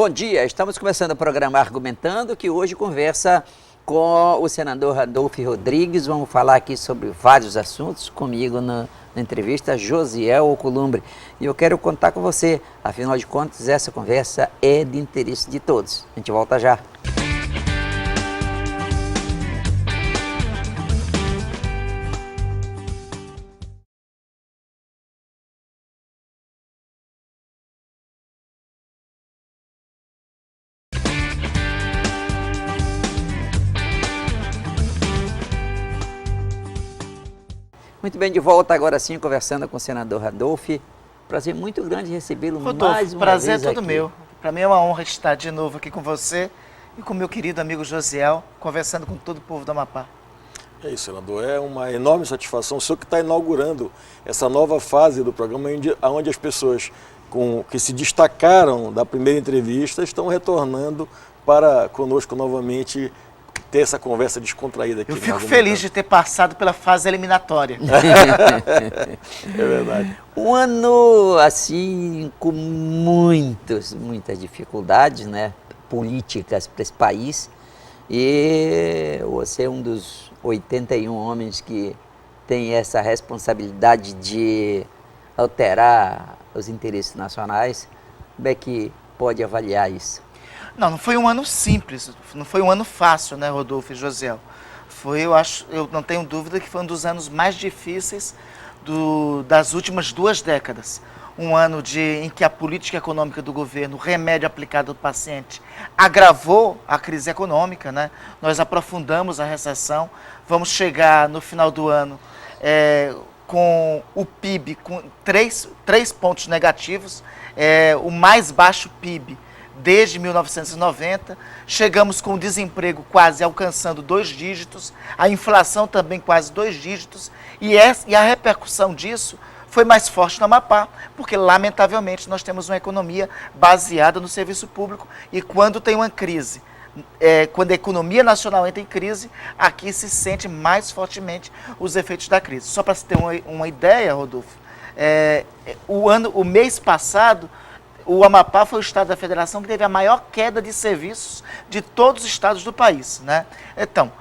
Bom dia, estamos começando o programa Argumentando, que hoje conversa com o senador Randolfo Rodrigues. Vamos falar aqui sobre vários assuntos. Comigo na entrevista, Josiel Alcolumbre. E eu quero contar com você, afinal de contas, essa conversa é de interesse de todos. A gente volta já. Muito bem, de volta agora sim, conversando com o senador Randolfo. Prazer muito grande recebê-lo mais uma vez aqui. Prazer é todo meu. Para mim é uma honra estar de novo aqui com você e com meu querido amigo Josiel, conversando com todo o povo do Amapá. É isso, senador. É uma enorme satisfação. O senhor que está inaugurando essa nova fase do programa, onde as pessoas que se destacaram da primeira entrevista estão retornando para conosco novamente, ter essa conversa descontraída aqui. Eu fico feliz de ter passado pela fase eliminatória. É verdade. Um ano, assim, com muitas dificuldades, né, políticas para esse país. E você é um dos 81 homens que tem essa responsabilidade de alterar os interesses nacionais. Como é que pode avaliar isso? Não foi um ano simples, não foi um ano fácil, né, Rodolfo e Josiel? Eu não tenho dúvida que foi um dos anos mais difíceis das últimas 2 décadas. Um ano em que a política econômica do governo, o remédio aplicado ao paciente, agravou a crise econômica, né? Nós aprofundamos a recessão, vamos chegar no final do ano com o PIB com 3 pontos negativos, o mais baixo PIB desde 1990, chegamos com o desemprego quase alcançando 2 dígitos, a inflação também quase 2 dígitos, e a repercussão disso foi mais forte no Amapá, porque lamentavelmente nós temos uma economia baseada no serviço público, e quando tem uma crise, quando a economia nacional entra em crise, aqui se sente mais fortemente os efeitos da crise. Só para você ter uma ideia, Rodolfo, o mês passado, o Amapá foi o estado da federação que teve a maior queda de serviços de todos os estados do país, né? Então,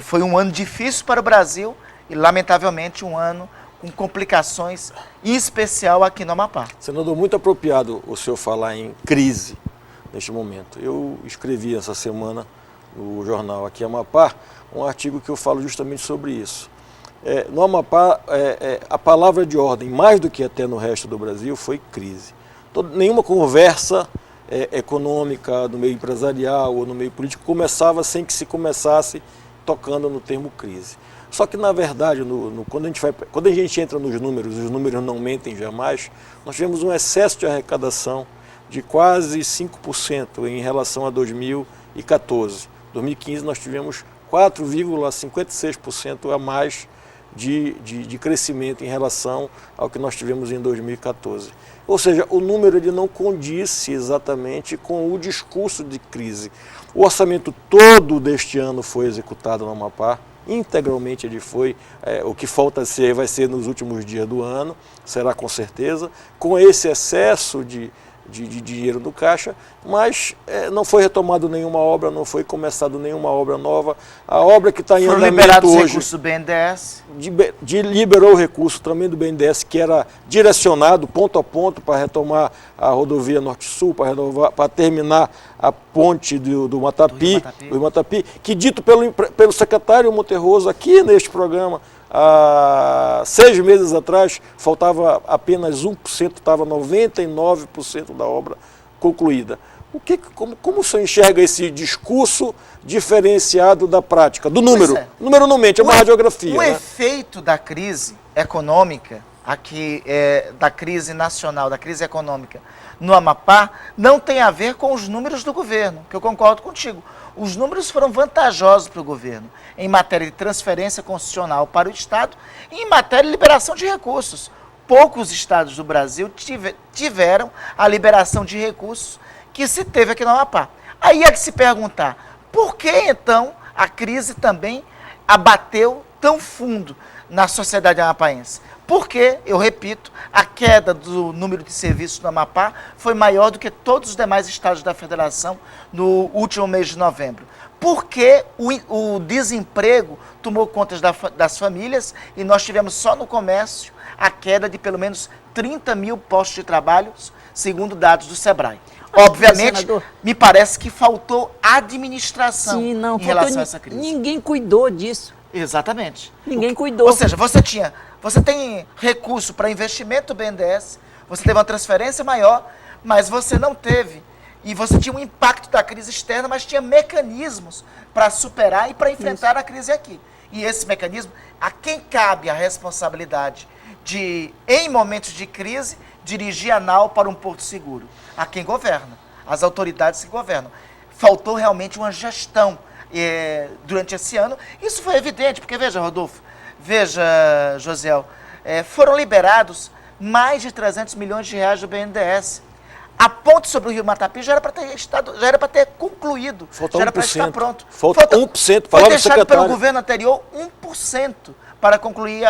foi um ano difícil para o Brasil e, lamentavelmente, um ano com complicações, em especial aqui no Amapá. Senador, muito apropriado o senhor falar em crise neste momento. Eu escrevi essa semana no jornal aqui Amapá um artigo que eu falo justamente sobre isso. No Amapá, a palavra de ordem, mais do que até no resto do Brasil, foi crise. Nenhuma conversa econômica no meio empresarial ou no meio político começava sem que se começasse tocando no termo crise. Só que, na verdade, quando a gente entra nos números, os números não mentem jamais, nós tivemos um excesso de arrecadação de quase 5% em relação a 2014. Em 2015 nós tivemos 4,56% a mais de crescimento em relação ao que nós tivemos em 2014. Ou seja, o número ele não condisse exatamente com o discurso de crise. O orçamento todo deste ano foi executado no Amapá, integralmente ele foi, o que falta ser vai ser nos últimos dias do ano, será com certeza, com esse excesso de dinheiro no caixa, mas não foi retomado nenhuma obra, não foi começado nenhuma obra nova. A obra que está em andamento hoje... recursos do BNDES? Liberou o recurso também do BNDES, que era direcionado ponto a ponto para retomar a rodovia Norte-Sul, para terminar a ponte do Matapi, que dito pelo secretário Monterroso aqui neste programa, há 6 meses atrás, faltava apenas 1%, estava 99% da obra concluída. Como o senhor enxerga esse discurso diferenciado da prática, do número? O número não mente, é uma radiografia. O efeito da crise econômica, da crise nacional, da crise econômica no Amapá, não tem a ver com os números do governo, que eu concordo contigo. Os números foram vantajosos para o governo em matéria de transferência constitucional para o Estado e em matéria de liberação de recursos. Poucos estados do Brasil tiveram a liberação de recursos que se teve aqui no Amapá. Aí é de se perguntar, por que então a crise também abateu tão fundo? na sociedade amapaense? Porque, eu repito, a queda do número de serviços no Amapá foi maior do que todos os demais estados da federação no último mês de novembro. Porque o desemprego tomou conta das famílias e nós tivemos só no comércio a queda de pelo menos 30 mil postos de trabalho, segundo dados do Sebrae. Obviamente, senador, me parece que faltou administração sim, não, em relação a essa crise. Ninguém cuidou disso. Exatamente. Ninguém cuidou. Ou seja, você tem recurso para investimento do BNDES, você teve uma transferência maior, mas você não teve. E você tinha um impacto da crise externa, mas tinha mecanismos para superar e para enfrentar a crise aqui. E esse mecanismo, a quem cabe a responsabilidade de, em momentos de crise, dirigir a nau para um porto seguro? A quem governa, as autoridades que governam. Faltou realmente uma gestão durante esse ano. Isso foi evidente, porque veja, Rodolfo, veja, Josiel, foram liberados mais de 300 milhões de reais do BNDES. A ponte sobre o Rio Matapi já era para ter concluído, falta já era 1%. para estar pronto. Falta 1%, foi palavra deixado secretária. pelo governo anterior 1% para concluir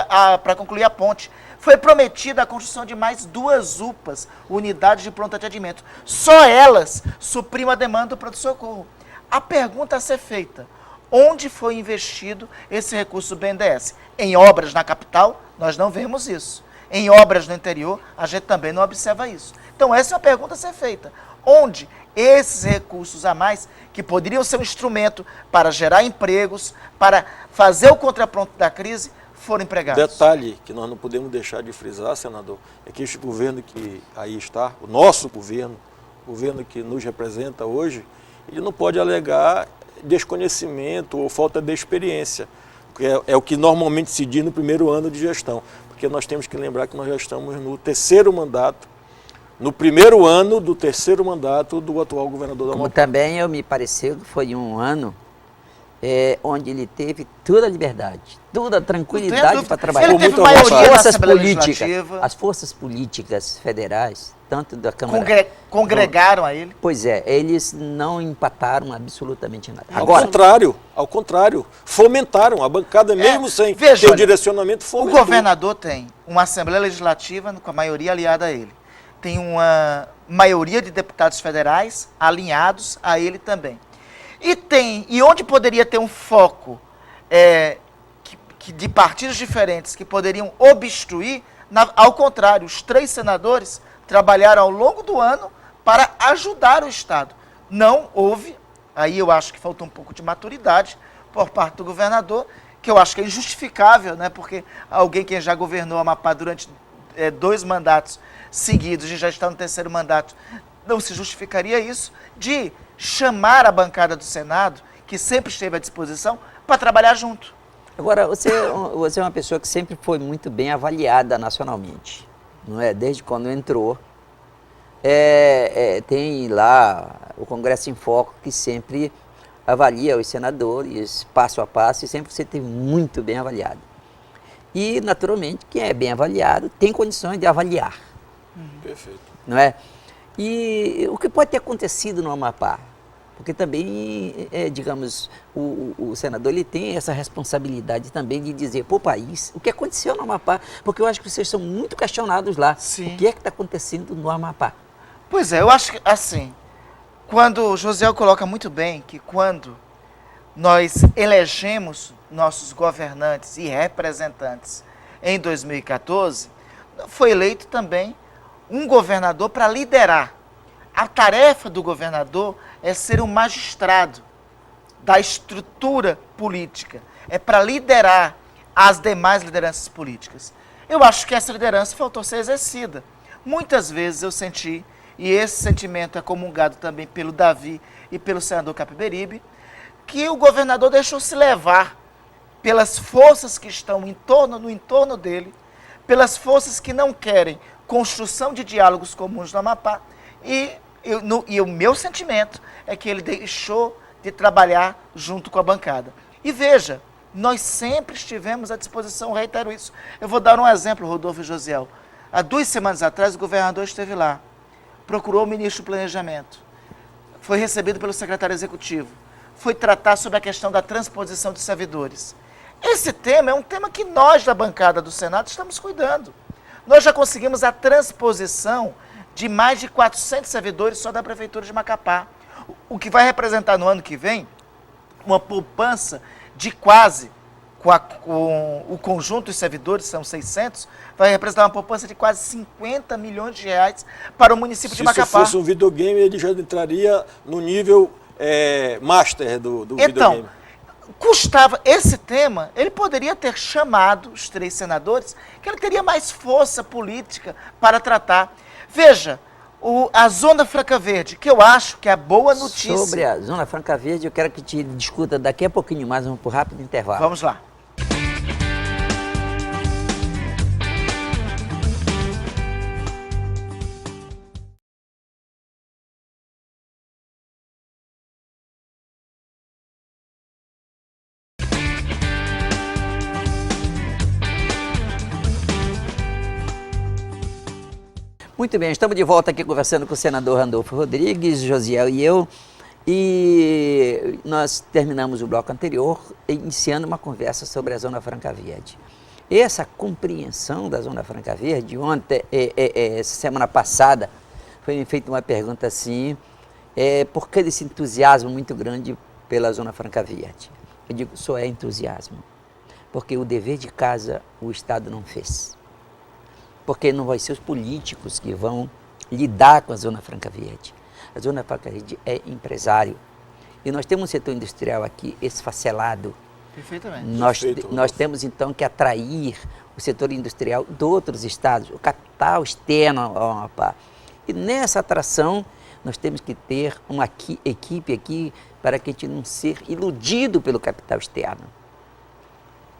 a ponte. Foi prometida a construção de mais 2 UPAs, unidades de pronto atendimento. Só elas supriam a demanda do pronto-socorro. A pergunta a ser feita: onde foi investido esse recurso do BNDES? Em obras na capital, nós não vemos isso. Em obras no interior, a gente também não observa isso. Então, essa é uma pergunta a ser feita. Onde esses recursos a mais, que poderiam ser um instrumento para gerar empregos, para fazer o contraponto da crise, foram empregados? Detalhe que nós não podemos deixar de frisar, senador, é que este governo que aí está, o nosso governo, o governo que nos representa hoje, ele não pode alegar desconhecimento ou falta de experiência, que é o que normalmente se diz no primeiro ano de gestão, porque nós temos que lembrar que nós já estamos no 3º mandato, no primeiro ano do 3º mandato do atual governador da Como Amapá. também me pareceu que foi um ano onde ele teve toda a liberdade, toda a tranquilidade para trabalhar. Ele teve muita maioria vontade. na Forças Assembleia políticas, Legislativa, as forças políticas federais, tanto da Câmara... congregaram a ele. Pois é, eles não empataram absolutamente nada. Ao contrário, fomentaram a bancada, mesmo sem veja, ter o olha, direcionamento, o fomentou. governador tem uma Assembleia Legislativa com a maioria aliada a ele. Tem uma maioria de deputados federais alinhados a ele também. E onde poderia ter um foco de partidos diferentes que poderiam obstruir, ao contrário, os 3 senadores trabalharam ao longo do ano para ajudar o Estado. Não houve, aí eu acho que faltou um pouco de maturidade por parte do governador, que eu acho que é injustificável, né? Porque alguém que já governou a Amapá durante 2 mandatos seguidos e já está no 3º mandato, não se justificaria isso, de chamar a bancada do Senado, que sempre esteve à disposição, para trabalhar junto. Agora, você é uma pessoa que sempre foi muito bem avaliada nacionalmente, não é? Desde quando entrou. Tem lá o Congresso em Foco, que sempre avalia os senadores passo a passo, e sempre você teve muito bem avaliado. E, naturalmente, quem é bem avaliado tem condições de avaliar. Perfeito. Não é? E o que pode ter acontecido no Amapá? Porque também, digamos, o senador ele tem essa responsabilidade também de dizer para o país o que aconteceu no Amapá, porque eu acho que vocês são muito questionados lá. Sim. O que é que está acontecendo no Amapá? Pois é, eu acho que, assim, quando o Josiel coloca muito bem que quando nós elegemos nossos governantes e representantes em 2014, foi eleito também um governador para liderar. A tarefa do governador é ser um magistrado da estrutura política, é para liderar as demais lideranças políticas. Eu acho que essa liderança faltou ser exercida. Muitas vezes eu senti, e esse sentimento é comungado também pelo Davi e pelo senador Capiberibe, que o governador deixou se levar pelas forças que estão no entorno dele, pelas forças que não querem construção de diálogos comuns no Amapá, e o meu sentimento é que ele deixou de trabalhar junto com a bancada. E veja, nós sempre estivemos à disposição, reitero isso. Eu vou dar um exemplo, Rodolfo e Josiel. Há 2 semanas atrás, o governador esteve lá, procurou o ministro do Planejamento, foi recebido pelo secretário executivo, foi tratar sobre a questão da transposição de servidores. Esse tema é um tema que nós, da bancada do Senado, estamos cuidando. Nós já conseguimos a transposição de mais de 400 servidores só da Prefeitura de Macapá, o que vai representar no ano que vem uma poupança de quase, com o conjunto dos servidores, são 600, vai representar uma poupança de quase 50 milhões de reais para o município de Macapá. Se fosse um videogame, ele já entraria no nível master do videogame. Então, custava esse tema, ele poderia ter chamado os 3 senadores, que ele teria mais força política para tratar. Veja, a Zona Franca Verde, que eu acho que é a boa notícia. Sobre a Zona Franca Verde, eu quero que te discuta daqui a pouquinho mais, vamos por rápido intervalo. Vamos lá. Muito bem, estamos de volta aqui conversando com o senador Randolfo Rodrigues, Josiel e eu, e nós terminamos o bloco anterior iniciando uma conversa sobre a Zona Franca Verde. Essa compreensão da Zona Franca Verde, ontem, semana passada, foi me feita uma pergunta assim, por que esse entusiasmo muito grande pela Zona Franca Verde? Eu digo, só é entusiasmo, porque o dever de casa o Estado não fez. Porque não vai ser os políticos que vão lidar com a Zona Franca Verde. A Zona Franca Verde é empresário. E nós temos um setor industrial aqui esfacelado. Perfeitamente. Nós temos, então, que atrair o setor industrial de outros estados, o capital externo ao Amapá. E nessa atração, nós temos que ter uma equipe aqui para que a gente não ser iludido pelo capital externo.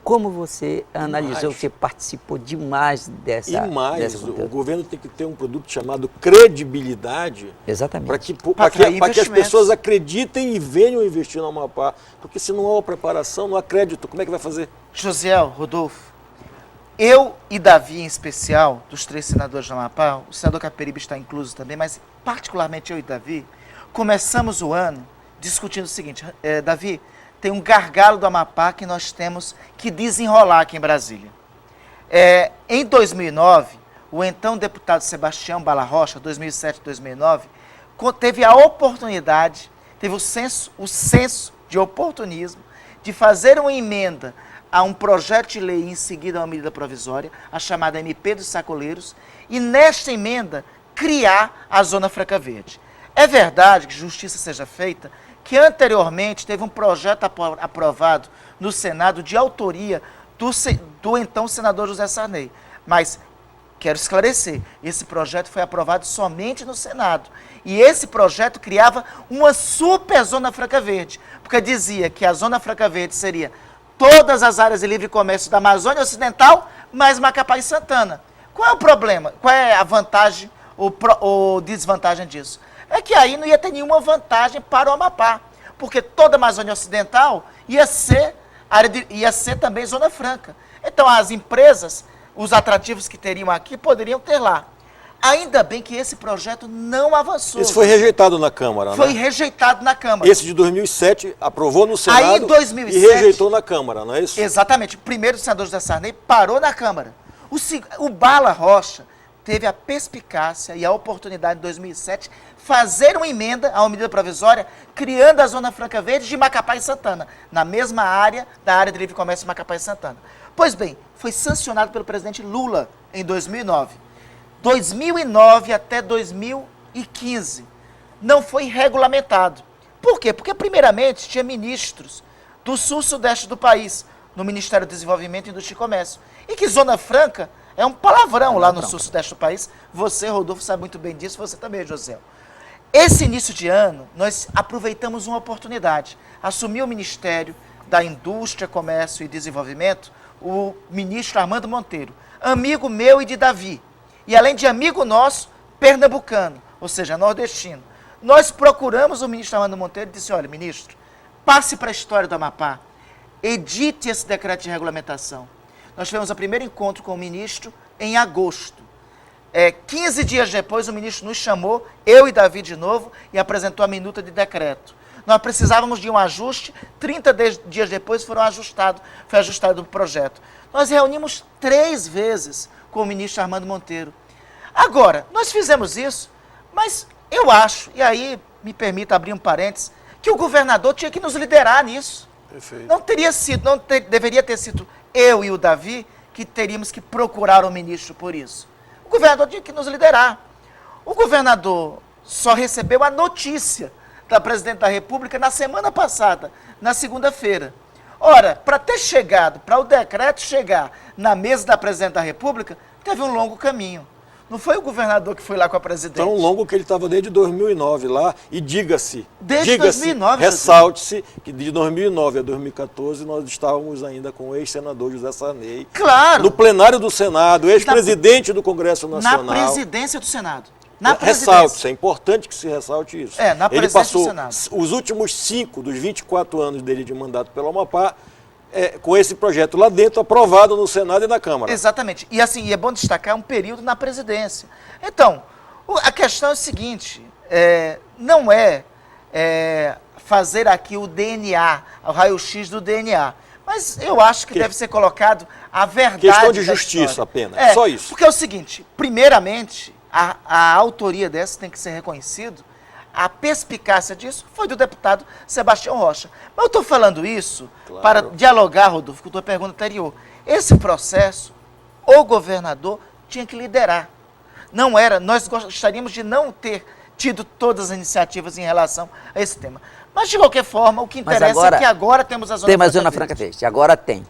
Como você analisou, você participou demais dessa... E mais, o governo tem que ter um produto chamado credibilidade. Exatamente. Para que as pessoas acreditem e venham investir no Amapá. Porque se não há uma preparação, não há crédito, como é que vai fazer? Josiel, Rodolfo, eu e Davi em especial, dos 3 senadores do Amapá, o senador Caperibe está incluso também, mas particularmente eu e Davi, começamos o ano discutindo o seguinte, Davi, tem um gargalo do Amapá que nós temos que desenrolar aqui em Brasília. Em 2009, o então deputado Sebastião Bala Rocha, 2007 e 2009, teve a oportunidade, teve o senso de oportunismo de fazer uma emenda a um projeto de lei e em seguida a uma medida provisória, a chamada MP dos Sacoleiros, e nesta emenda criar a Zona Franca Verde. É verdade que justiça seja feita, que anteriormente teve um projeto aprovado no Senado de autoria do então senador José Sarney. Mas, quero esclarecer, esse projeto foi aprovado somente no Senado. E esse projeto criava uma super Zona Franca Verde, porque dizia que a Zona Franca Verde seria todas as áreas de livre comércio da Amazônia Ocidental, mais Macapá e Santana. Qual é o problema? Qual é a vantagem ou desvantagem disso? É que aí não ia ter nenhuma vantagem para o Amapá, porque toda a Amazônia Ocidental ia ser também Zona Franca. Então as empresas, os atrativos que teriam aqui, poderiam ter lá. Ainda bem que esse projeto não avançou. Esse foi rejeitado na Câmara, Foi rejeitado na Câmara. Esse de 2007 aprovou no Senado aí, 2007, e rejeitou na Câmara, não é isso? Exatamente. Primeiro o senador José Sarney parou na Câmara. O Bala Rocha teve a perspicácia e a oportunidade em 2007 fazer uma emenda a uma medida provisória criando a Zona Franca Verde de Macapá e Santana, na mesma área da área de livre comércio de Macapá e Santana. Pois bem, foi sancionado pelo presidente Lula em 2009. 2009 até 2015 não foi regulamentado. Por quê? Porque primeiramente tinha ministros do sul-sudeste do país, no Ministério do Desenvolvimento, Indústria e Comércio, e que Zona Franca é um palavrão lá no sul-sudeste do país. Você, Rodolfo, sabe muito bem disso, você também, José. Esse início de ano, nós aproveitamos uma oportunidade. Assumiu o Ministério da Indústria, Comércio e Desenvolvimento o ministro Armando Monteiro, amigo meu e de Davi. E além de amigo nosso, pernambucano, ou seja, nordestino. Nós procuramos o ministro Armando Monteiro e disse, olha, ministro, passe para a história do Amapá, edite esse decreto de regulamentação. Nós tivemos o primeiro encontro com o ministro em agosto. 15 dias depois, o ministro nos chamou, eu e Davi de novo, e apresentou a minuta de decreto. Nós precisávamos de um ajuste, 30 dias depois foi ajustado o projeto. Nós reunimos 3 vezes com o ministro Armando Monteiro. Agora, nós fizemos isso, mas eu acho, e aí me permita abrir um parênteses, que o governador tinha que nos liderar nisso. Perfeito. Deveria ter sido eu e o Davi que teríamos que procurar o ministro por isso. O governador tinha que nos liderar. O governador só recebeu a notícia da presidente da República na semana passada, na segunda-feira. Ora, para ter chegado, para o decreto chegar na mesa da presidente da República, teve um longo caminho. Não foi o governador que foi lá com a presidente. Tão longo que ele estava desde 2009 lá, e diga-se, Desde 2009, ressalte-se que de 2009 a 2014 nós estávamos ainda com o ex-senador José Sarney. Claro. No plenário do Senado, ex-presidente do Congresso Nacional. Na presidência do Senado. Na Ressalte-se, é importante que se ressalte isso. Na Ele presidência passou do Senado. os últimos 5 dos 24 anos dele de mandato pelo Amapá, com esse projeto lá dentro, aprovado no Senado e na Câmara. Exatamente. E assim, é bom destacar um período na presidência. Então, a questão é o seguinte, não é fazer aqui o DNA, o raio-x do DNA, mas eu acho que deve ser colocado a verdade. Questão de justiça apenas, só isso. Porque é o seguinte, primeiramente, a autoria dessa tem que ser reconhecido, a perspicácia disso foi do deputado Sebastião Rocha. Mas eu estou falando isso para dialogar, Rodolfo, com a tua pergunta anterior. Esse processo, o governador tinha que liderar. Não era, nós gostaríamos de não ter tido todas as iniciativas em relação a esse tema. Mas, de qualquer forma, o que interessa é que agora temos a Zona Franca Verde. Tem a Zona Franca Verde, agora tem.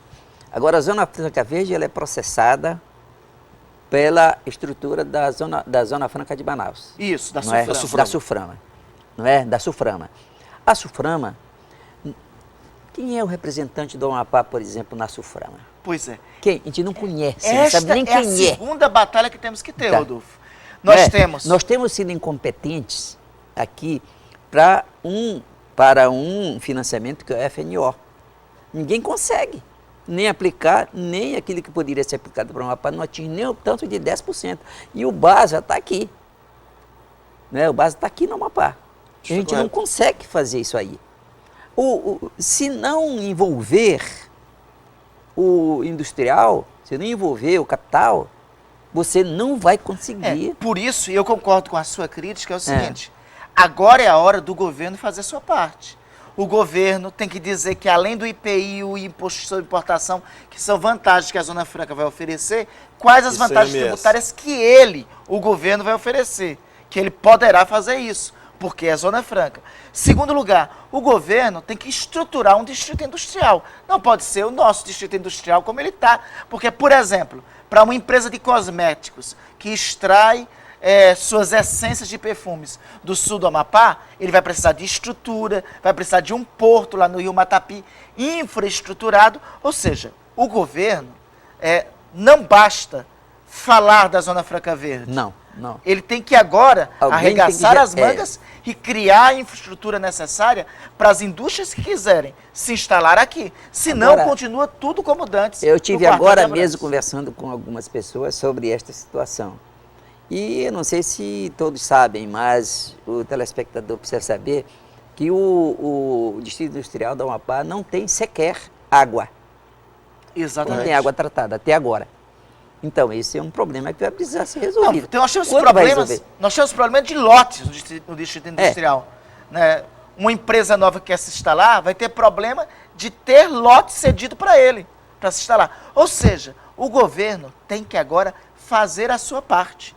Agora, a Zona Franca Verde ela é processada pela estrutura da Zona Franca de Manaus. Isso, da Suframa. Da Suframa. Não é? Da Suframa. A Suframa, quem é o representante do Amapá, por exemplo, na Suframa? Pois é. Quem? A gente não conhece, Esta não sabe nem quem é. Esta é a segunda batalha que temos que ter, Tá. Rodolfo. Nós temos sido incompetentes aqui para um financiamento que é o FNO. Ninguém consegue nem aplicar, nem aquilo que poderia ser aplicado para o Amapá, não atinge nem o tanto de 10%. E o BASA está aqui. Né? O BASA está aqui no Amapá. A gente não consegue fazer isso aí. Se não envolver o industrial, se não envolver o capital, você não vai conseguir. Por isso, eu concordo com a sua crítica, é o seguinte, agora é a hora do governo fazer a sua parte. O governo tem que dizer que além do IPI e o imposto sobre importação, que são vantagens que a Zona Franca vai oferecer, quais as vantagens tributárias que o governo vai oferecer, que ele poderá fazer isso. Porque é Zona Franca. Segundo lugar, o governo tem que estruturar um distrito industrial. Não pode ser o nosso distrito industrial como ele está. Porque, por exemplo, para uma empresa de cosméticos que extrai suas essências de perfumes do sul do Amapá, ele vai precisar de estrutura, vai precisar de um porto lá no Rio Matapi, infraestruturado. Ou seja, o governo não basta falar da Zona Franca Verde. Não. Ele tem que agora arregaçar as mangas e criar a infraestrutura necessária para as indústrias que quiserem se instalar aqui. Senão, agora, continua tudo como antes. Eu tive agora mesmo conversando com algumas pessoas sobre esta situação. E eu não sei se todos sabem, mas o telespectador precisa saber que o Distrito Industrial da Amapá não tem sequer água. Exatamente. Não tem água tratada até agora. Então, esse é um problema que vai precisar ser resolvido. Então, nós temos problemas de lotes no Distrito Industrial. Né? Uma empresa nova que quer se instalar vai ter problema de ter lote cedido para ele, para se instalar. Ou seja, o governo tem que agora fazer a sua parte.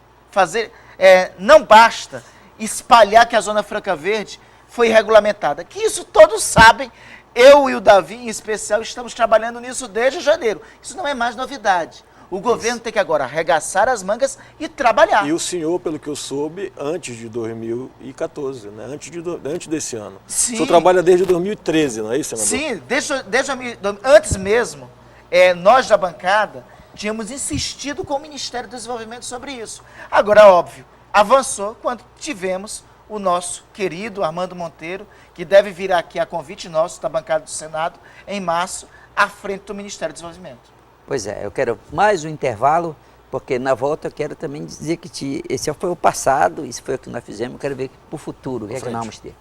Não basta espalhar que a Zona Franca Verde foi regulamentada. Que isso todos sabem. Eu e o Davi, em especial, estamos trabalhando nisso desde janeiro. Isso não é mais novidade. O governo tem que agora arregaçar as mangas e trabalhar. E o senhor, pelo que eu soube, antes de 2014, né? antes desse ano. Sim. O senhor trabalha desde 2013, não é isso, senador? Sim, antes mesmo, nós da bancada tínhamos insistido com o Ministério do Desenvolvimento sobre isso. Agora, óbvio, avançou quando tivemos o nosso querido Armando Monteiro, que deve vir aqui a convite nosso da bancada do Senado, em março, à frente do Ministério do Desenvolvimento. Pois é, eu quero mais um intervalo, porque na volta eu quero também dizer que esse foi o passado, isso foi o que nós fizemos, eu quero ver para o futuro, o que é que nós vamos ter.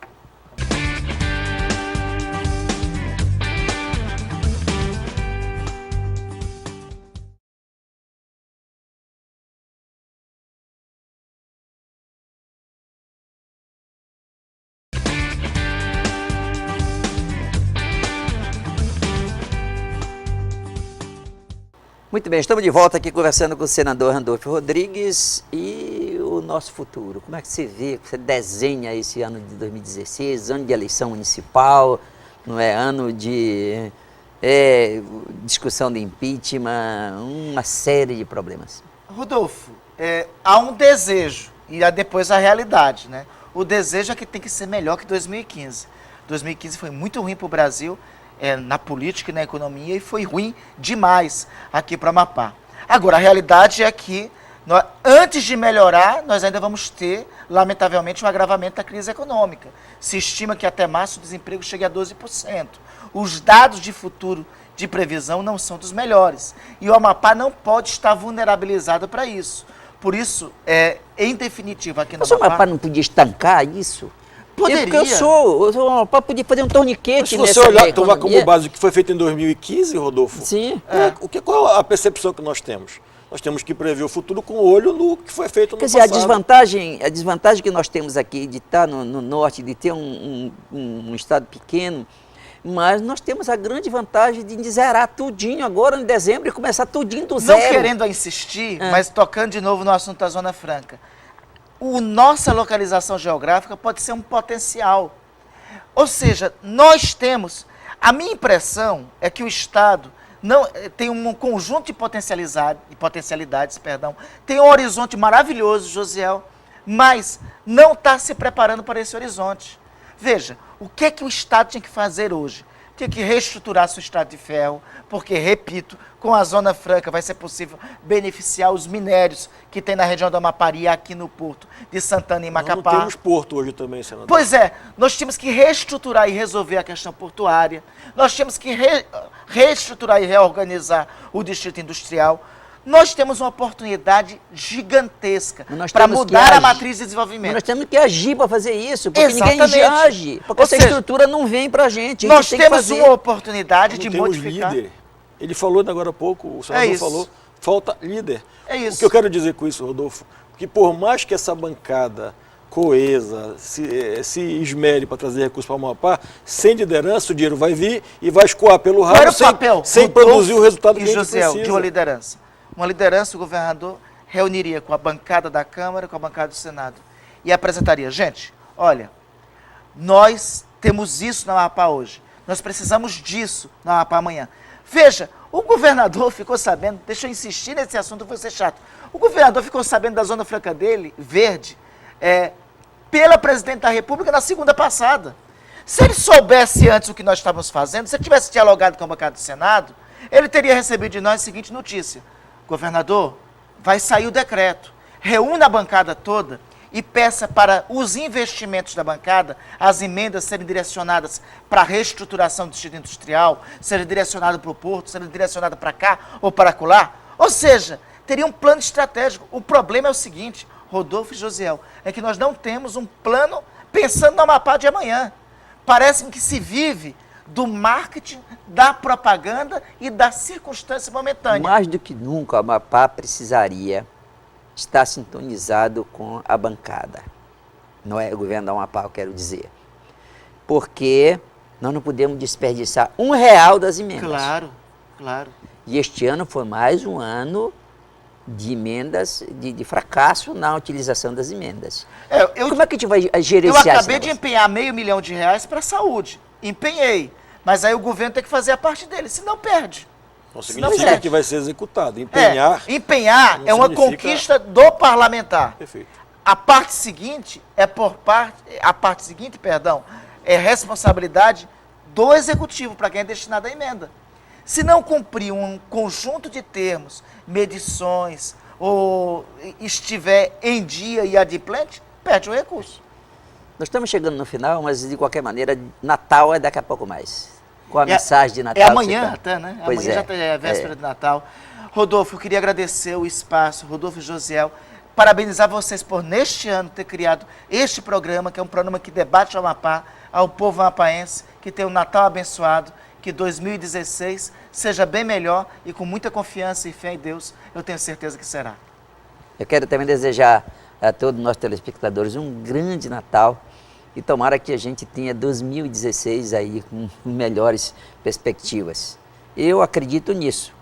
Muito bem, estamos de volta aqui conversando com o senador Randolfo Rodrigues e o nosso futuro. Como é que você vê, você desenha esse ano de 2016, ano de eleição municipal, não é? Ano de discussão de impeachment, uma série de problemas. Rodolfo, há um desejo e depois a realidade, né? O desejo é que tem que ser melhor que 2015. 2015 foi muito ruim para o Brasil, na política e na economia, e foi ruim demais aqui para Amapá. Agora, a realidade é que, antes de melhorar, nós ainda vamos ter, lamentavelmente, um agravamento da crise econômica. Se estima que até março o desemprego chegue a 12%. Os dados de futuro de previsão não são dos melhores. E o Amapá não pode estar vulnerabilizado para isso. Por isso, em definitivo, aqui no Amapá... Mas o Amapá não podia estancar isso? Poderia. Porque o Amapá podia fazer um torniquete. Mas se você olhar, tomar como base o que foi feito em 2015, Rodolfo, sim. Qual a percepção que nós temos? Nós temos que prever o futuro com o olho no que foi feito no passado. Quer dizer, a desvantagem que nós temos aqui de estar no norte, de ter um estado pequeno, mas nós temos a grande vantagem de zerar tudinho agora em dezembro e começar tudinho do zero. Não querendo insistir, mas tocando de novo no assunto da Zona Franca. Nossa localização geográfica pode ser um potencial. Ou seja, nós temos... A minha impressão é que o Estado tem um conjunto de potencialidades, tem um horizonte maravilhoso, Josiel, mas não está se preparando para esse horizonte. Veja, o que é que o Estado tinha que fazer hoje? Tinha que reestruturar seu Estrada de Ferro, porque, repito, com a Zona Franca vai ser possível beneficiar os minérios que tem na região do Amapari, aqui no Porto de Santana e Macapá. Não temos porto hoje também, senador. Pois é, nós temos que reestruturar e resolver a questão portuária, nós temos que reestruturar e reorganizar o distrito industrial. Nós temos uma oportunidade gigantesca para mudar a matriz de desenvolvimento. Mas nós temos que agir para fazer isso, porque Exatamente. Ninguém age, porque essa estrutura não vem para a gente. Nós temos uma oportunidade de modificar. Líder. Ele falou agora há pouco, o senador falou, falta líder. É isso. O que eu quero dizer com isso, Rodolfo, que por mais que essa bancada coesa, se esmere para trazer recursos para o Amapá, sem liderança o dinheiro vai vir e vai escoar pelo rabo sem produzir o resultado que a gente precisa. De uma liderança. Uma liderança, o governador reuniria com a bancada da Câmara, com a bancada do Senado e apresentaria. Gente, olha, nós temos isso na Amapá hoje. Nós precisamos disso na Amapá amanhã. Veja, o governador ficou sabendo, deixa eu insistir nesse assunto, vou ser chato. O governador ficou sabendo da Zona Franca dele, verde, pela presidente da República na segunda passada. Se ele soubesse antes o que nós estávamos fazendo, se ele tivesse dialogado com a bancada do Senado, ele teria recebido de nós a seguinte notícia: governador, vai sair o decreto, reúna a bancada toda e peça para os investimentos da bancada, as emendas serem direcionadas para a reestruturação do distrito industrial, serem direcionadas para o porto, serem direcionadas para cá ou para acolá. Ou seja, teria um plano estratégico. O problema é o seguinte, Rodolfo e Josiel, é que nós não temos um plano pensando no Amapá de amanhã. Parece-me que se vive do marketing, da propaganda e da circunstância momentânea. Mais do que nunca, o Amapá precisaria estar sintonizado com a bancada. Não é o governo do Amapá, eu quero dizer. Porque nós não podemos desperdiçar R$1 das emendas. Claro, claro. E este ano foi mais um ano de emendas, de fracasso na utilização das emendas. Como é que a gente vai gerenciar isso? Eu acabei de empenhar R$500 milhão para a saúde. Empenhei. Mas aí o governo tem que fazer a parte dele, senão perde. Não significa que vai ser executado. Empenhar é uma conquista do parlamentar. Perfeito. A parte seguinte é responsabilidade do executivo, para quem é destinado à emenda. Se não cumprir um conjunto de termos, medições, ou estiver em dia e adimplente, perde o recurso. Nós estamos chegando no final, mas de qualquer maneira, Natal é daqui a pouco mais. Com a mensagem de Natal. É amanhã até, né? Pois amanhã já é a véspera de Natal. Rodolfo, eu queria agradecer o espaço, Rodolfo e Josiel, parabenizar vocês por, neste ano, ter criado este programa, que é um programa que debate o Amapá, ao povo amapaense, que tem um Natal abençoado, que 2016 seja bem melhor e com muita confiança e fé em Deus, eu tenho certeza que será. Eu quero também desejar a todos os nossos telespectadores um grande Natal e tomara que a gente tenha 2016 aí com melhores perspectivas. Eu acredito nisso.